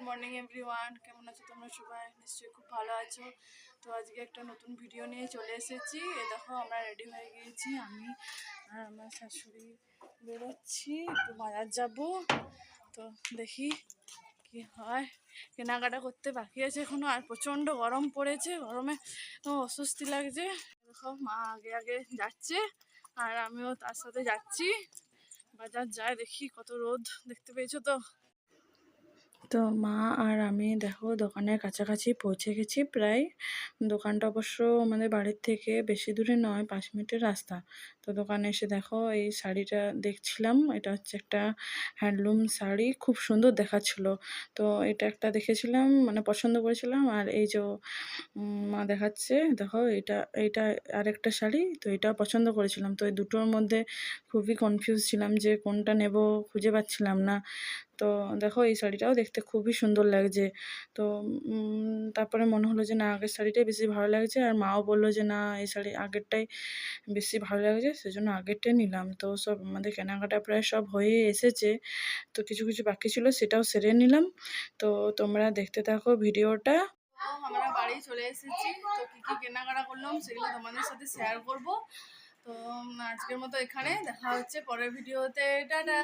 Morning everyone, কেমন আছো তোমরা সবাই? নিশ্চয়ই খুব ভালো আছো। তো আজকে একটা নতুন ভিডিও নিয়ে চলে এসেছি। দেখো আমরা রেডি হয়ে গিয়েছি, আমি আর আমার শাশুড়ি বেরোচ্ছি, একটু বাজার যাব। তো দেখি কি হয়, কেনাকাটা করতে বাকি আছে এখনো। আর প্রচণ্ড গরম পড়েছে, গরমে অস্বস্তি লাগছে। দেখো মা আগে আগে যাচ্ছে আর আমিও তার সাথে যাচ্ছি। বাজার যায়, দেখি কত রোদ, দেখতে পেয়েছো তো। তো মা আর আমি দেখো দোকানের কাছাকাছি পৌঁছে গেছি প্রায়। দোকানটা অবশ্য আমাদের বাড়ির থেকে বেশি দূরে নয়, 5 মিনিটের রাস্তা। তো দোকানে এসে দেখো এই শাড়িটা দেখছিলাম, এটা হচ্ছে একটা হ্যান্ডলুম শাড়ি, খুব সুন্দর দেখাচ্ছিল। তো এটা একটা দেখেছিলাম, মানে পছন্দ করেছিলাম। আর এই যে মা দেখাচ্ছে, দেখো এটা এইটা আরেকটা শাড়ি, তো এটা পছন্দ করেছিলাম। তো এই দুটোর মধ্যে খুবই কনফিউজ ছিলাম যে কোনটা নেব, খুঁজে পাচ্ছিলাম না। তো দেখো এই শাড়িটাও দেখতে খুবই সুন্দর লাগছে। তো তারপরে মনে হলো যে না, আগের শাড়িটাই বেশি ভালো লাগছে। আর মাও বললো যে না, এই শাড়ি আগেরটাই বেশি ভালো লাগছে, সেজন্য আগেরটাই নিলাম। তো সব আমাদের কেনাকাটা প্রায় সব হয়ে এসেছে। তো কিছু কিছু বাকি ছিল, সেটাও সেরে নিলাম। তো তোমরা দেখতে থাকো ভিডিওটা। আমরা বাড়ি চলে এসেছি। তো কি কি কেনাকাটা করলাম সেগুলো তোমাদের সাথে শেয়ার করব। তো আজকের মতো এখানে দেখা হচ্ছে পরের ভিডিওতে। টাটা।